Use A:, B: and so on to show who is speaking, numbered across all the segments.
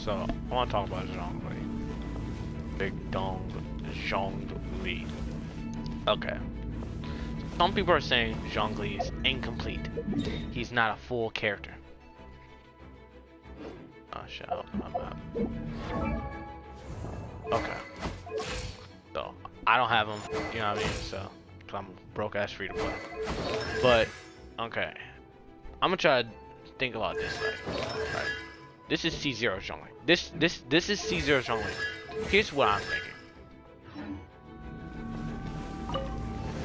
A: So I want to talk about Zhongli. Big Dong Zhongli. Okay. Some people are saying Zhongli is incomplete. He's not a full character. Oh shit, my bad. Okay. So I don't have him, you know what I mean? So, cause I'm broke ass free to play. But okay, I'm gonna try to think about this. Like, right? This is C0 Zhongli. This is C0 Zhongli. Here's what I'm thinking.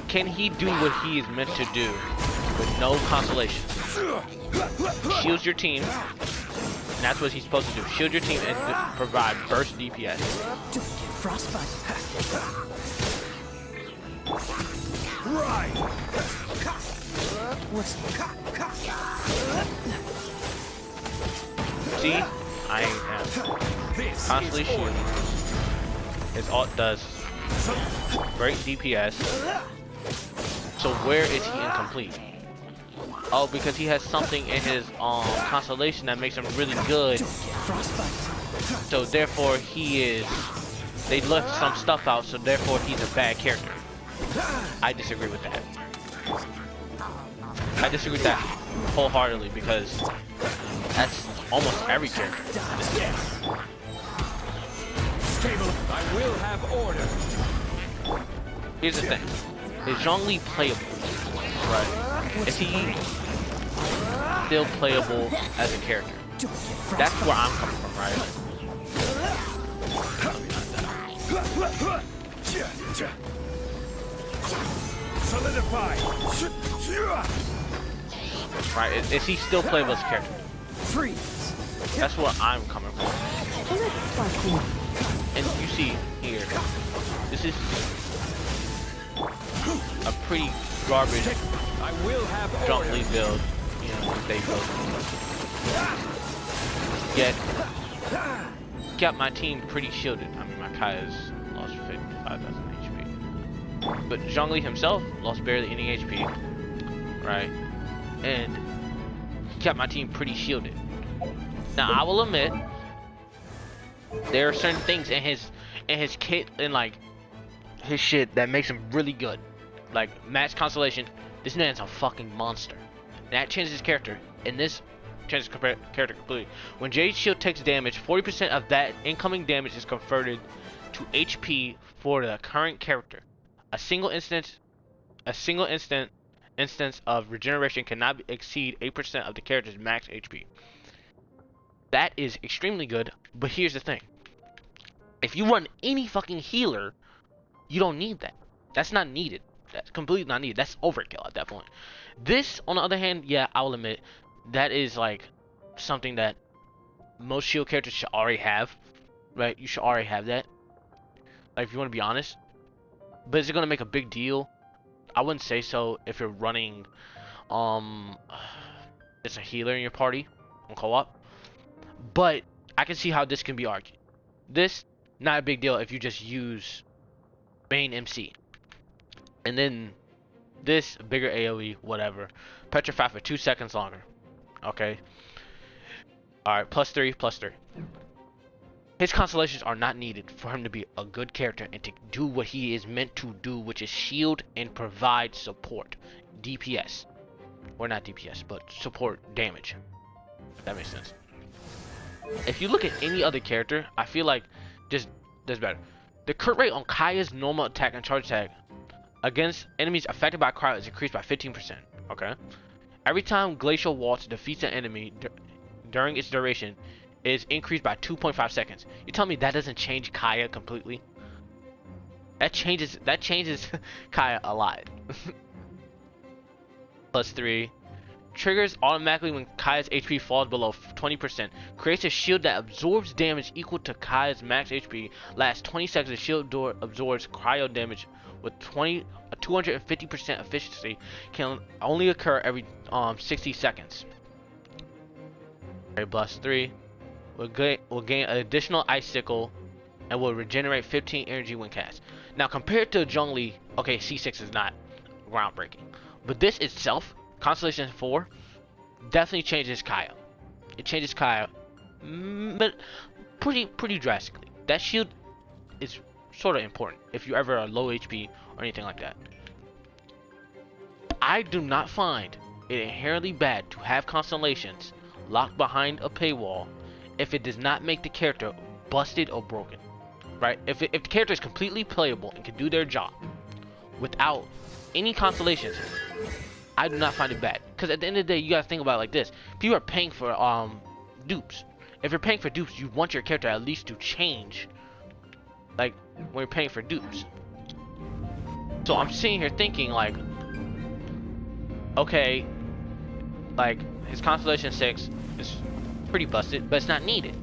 A: Can he do what he is meant to do with no consolation? Shields your team. And that's what he's supposed to do. Shield your team and provide burst DPS.
B: Frostbite.
C: Right.
B: What's
A: See? I am constantly shielding. His ult does great DPS. So where is he incomplete? Oh, because he has something in his constellation that makes him really good. So therefore they left some stuff out, so therefore he's a bad character. I disagree with that. I disagree with that wholeheartedly because that's almost every character in this game.
C: I will have order.
A: Here's the thing. Is Zhongli playable? Right. Is he still playable as a character? That's where I'm coming from, right?
C: Solidify.
A: Right? Is he still playable as a character?
B: freeze?
A: That's where I'm coming from. And you see here, this is a pretty garbage
C: I will have
A: Zhongli build, you know, they built. Yet, got my team pretty shielded. I mean, my Kaya's lost 55,000 HP. But Zhongli himself lost barely any HP, right? And he kept my team pretty shielded. Now, I will admit, there are certain things in his kit and like his shit that makes him really good. Like match constellation, this man's a fucking monster. And that changes his character, and this changes his character completely. When Jade's shield takes damage, 40% of that incoming damage is converted to HP for the current character. A single instance of regeneration cannot exceed 8% of the character's max HP. That is extremely good, but here's the thing. If you run any fucking healer, you don't need that. That's not needed. That's completely not needed. That's overkill at that point. This, on the other hand, yeah, I'll admit, that is like something that most shield characters should already have, right? You should already have that. Like, if you want to be honest. But is it gonna make a big deal? I wouldn't say so if you're running, it's a healer in your party on co-op. But I can see how this can be argued. This, not a big deal if you just use main MC. And then this, bigger AoE, whatever. Petrify for 2 seconds longer. Okay. Alright, +3, +3. His constellations are not needed for him to be a good character and to do what he is meant to do, which is shield and provide support. DPS. Or not DPS, but support damage. If that makes sense. If you look at any other character, I feel like just does better. The crit rate on Kaya's normal attack and charge attack against enemies affected by cryo is increased by 15%. Okay. Every time Glacial Waltz defeats an enemy during its duration, it is increased by 2.5 seconds. You tell me that doesn't change Kaya completely? That changes Kaya a lot. +3. Triggers automatically when Kaya's HP falls below 20%. Creates a shield that absorbs damage equal to Kaya's max HP. Lasts 20 seconds. The shield door absorbs cryo damage with 250% efficiency. Can only occur every 60 seconds. Okay, +3. Will gain an additional icicle and will regenerate 15 energy when cast. Now compared to Zhongli, okay, C6 is not groundbreaking, but this itself, Constellation 4, definitely changes Kaya. It changes Kaya but pretty drastically. That shield is sort of important if you ever are low HP or anything like that. I do not find it inherently bad to have constellations locked behind a paywall if it does not make the character busted or broken, right? If the character is completely playable and can do their job without any constellations, I do not find it bad. Because at the end of the day, you gotta think about it like this: people are paying for dupes. If you're paying for dupes, you want your character at least to change, like when you're paying for dupes. So I'm sitting here thinking like, okay, like his Constellation 6 is pretty busted, but it's not needed.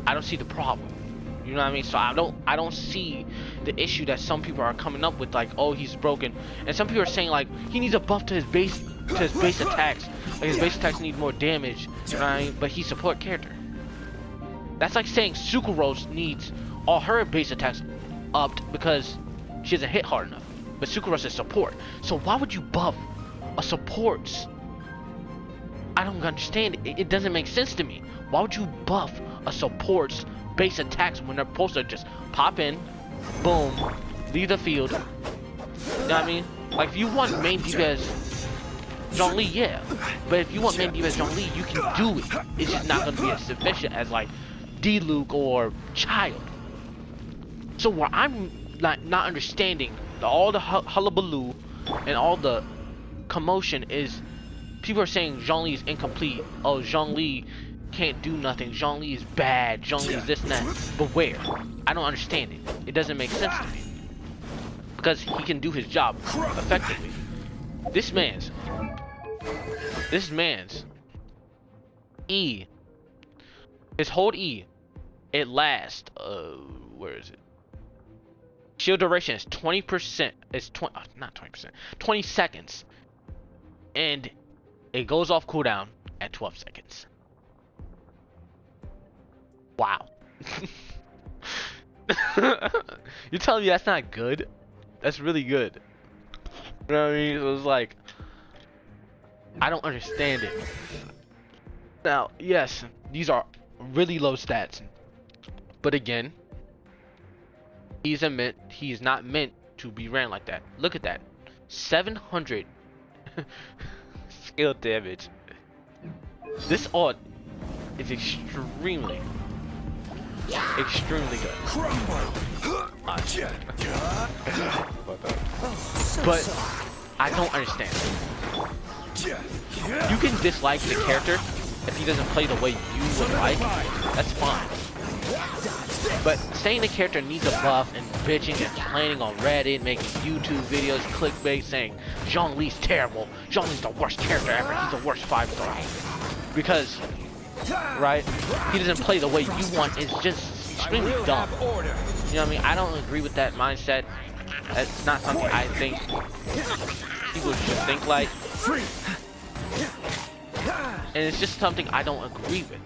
A: I don't see the problem. You know what I mean? So I don't see the issue that some people are coming up with, like, oh, he's broken. And some people are saying like he needs a buff to his base attacks. Like his base attacks need more damage, you know what I mean? But he's support character. That's like saying Sukuros needs all her base attacks upped because she doesn't hit hard enough. But Sukuros is support. So why would you buff a support's? I don't understand it. It doesn't make sense to me. Why would you buff a support's base attacks when they're supposed to just pop in, boom, leave the field? You know what I mean? Like if you want main DPS Zhongli, yeah. But if you want main DPS Zhongli, you can do it. It's just not going to be as sufficient as like D-Luke or Child. So where I'm not understanding all the hullabaloo and all the commotion is people are saying Zhongli is incomplete. Oh, Zhongli can't do nothing. Zhongli is bad. Zhongli is this and that. But where? I don't understand it. It doesn't make sense to me. Because he can do his job effectively. This man's E, his hold E, it lasts, where is it? Shield duration is 20%, it's 20 seconds. And it goes off cooldown at 12 seconds. Wow. You're telling me that's not good? That's really good. You know what I mean? It was like, I don't understand it. Now, yes, these are really low stats. But again, he's not meant to be ran like that. Look at that. 700 skill damage. This ult is extremely good. But I don't understand. You can dislike the character if he doesn't play the way you would like. That's fine. But saying the character needs a buff and bitching and complaining on Reddit, making YouTube videos, clickbait, saying Zhongli's terrible, Zhongli's the worst character ever, he's the worst 5-star. Because, right, he doesn't play the way you want, is just extremely dumb. You know what I mean? I don't agree with that mindset. That's not something I think people should think like. And it's just something I don't agree with.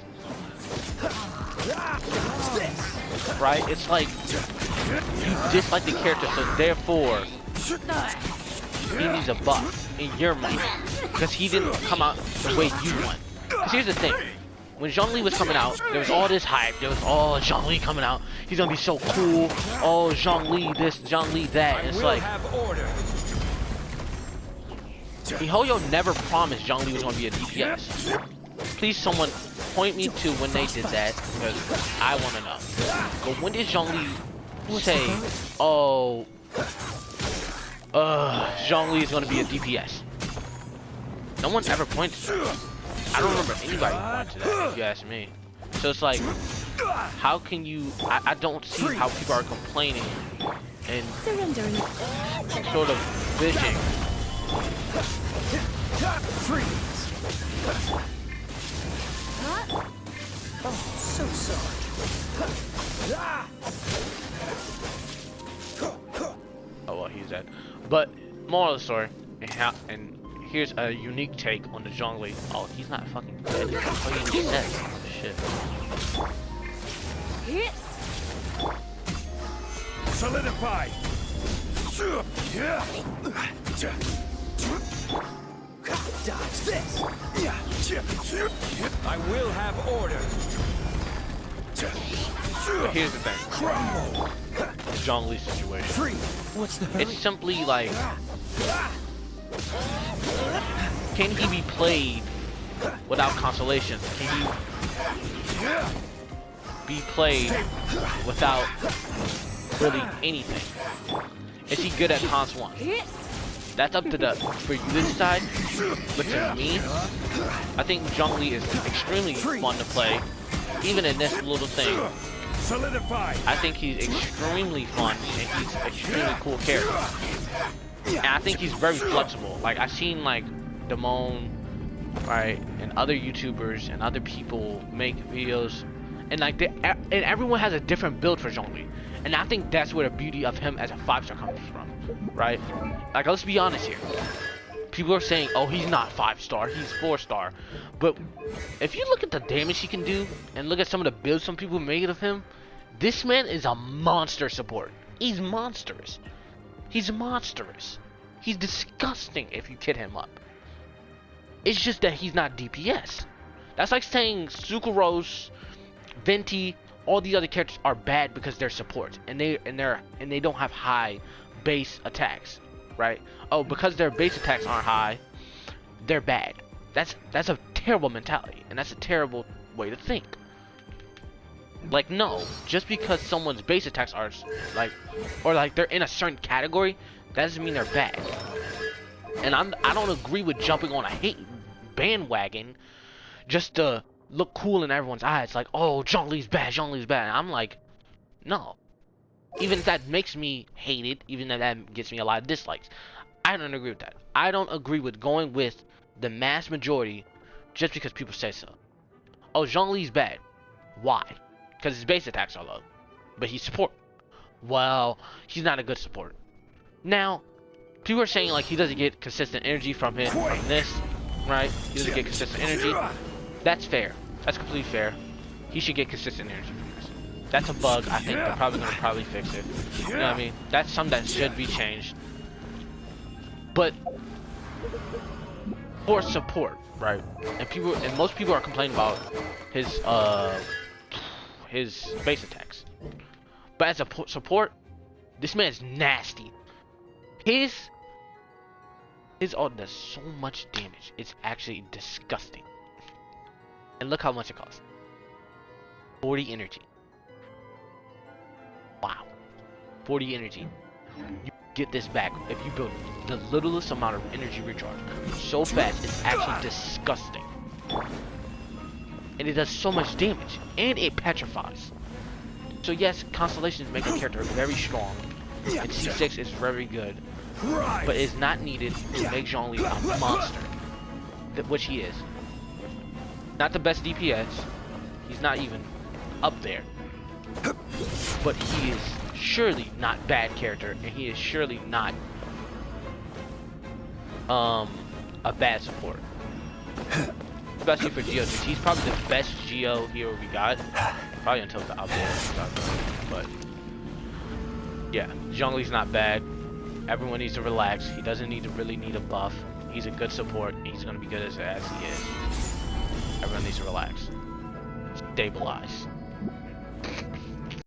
A: Right? It's like you dislike the character, so therefore he needs a buff in your mind because he didn't come out the way you want. Because here's the thing: when Zhongli was coming out, there was all this hype. There was, oh, Zhongli coming out, he's gonna be so cool. Oh, Zhongli this, Zhongli that. And it's like, miHoYo never promised Zhongli was gonna be a DPS. Please, someone point me to when they did that, because I want to know. But when did Zhongli say, oh, Zhongli is going to be a DPS? No one ever pointed to that. I don't remember anybody pointing to that, if you ask me. So it's like, how can you, I don't see how people are complaining and sort of bitching.
B: Oh, so sorry.
A: Oh well, he's dead. But moral of the story, and here's a unique take on the Zhongli. Oh, he's not fucking dead. He's fucking dead. Shit.
C: Solidify.
B: Dodge this.
C: I will have order.
A: But here's the thing.
B: Crumble.
A: The Zhongli situation.
B: Free. What's the hurry?
A: It's simply like, can he be played without constellations? Can he be played without really anything? Is he good at cons 1? That's up to the for you to decide. But to me, I think Zhongli is extremely fun to play, even in this little thing.
C: Solidify.
A: I think he's extremely fun and he's extremely cool character. And I think he's very flexible. Like I've seen like Damone, right, and other YouTubers and other people make videos, and like and everyone has a different build for Zhongli. And I think that's where the beauty of him as a 5-star comes from, right? Like let's be honest here. People are saying, oh, he's not 5-star, he's 4-star. But if you look at the damage he can do and look at some of the builds some people made of him, this man is a monster support. He's monstrous. He's monstrous. He's disgusting if you kid him up. It's just that he's not DPS. That's like saying Sukaros, Venti, all these other characters are bad because they're supports and they don't have high base attacks, right? Oh, because their base attacks aren't high, they're bad. That's a terrible mentality, and that's a terrible way to think. Like, no, just because someone's base attacks are like, or like they're in a certain category, that doesn't mean they're bad. And I don't agree with jumping on a hate bandwagon just to look cool in everyone's eyes. Like, oh, Zhongli's bad, Zhongli's bad. And I'm like, no. Even if that makes me hate it, even if that gets me a lot of dislikes, I don't agree with that. I don't agree with going with the mass majority just because people say so. Oh, Zhongli's bad. Why? Because his base attacks are low. But he's support. Well, he's not a good support. Now, people are saying like he doesn't get consistent energy from this, right? He doesn't get consistent energy. That's fair. That's completely fair. He should get consistent energy from this. That's a bug. I think they're probably gonna fix it. You know what I mean? That's something that should be changed. But for support, right? And most people are complaining about his base attacks. But as a support, this man's nasty. His ult does so much damage. It's actually disgusting. And look how much it costs. 40 energy. Wow. 40 energy. You get this back if you build the littlest amount of energy recharge so fast. It's actually disgusting. And it does so much damage. And it petrifies. So yes, constellations make a character very strong. And C6 is very good. But it's not needed to make Zhongli a monster. Which he is. Not the best DPS. He's not even up there. But he is surely not bad character, and he is surely not a bad support. Especially for Geo, since he's probably the best Geo hero we got. Probably until the update. But yeah, Zhongli's not bad. Everyone needs to relax. He doesn't really need a buff. He's a good support. And he's gonna be good as he is. Everyone needs to relax. Stabilize.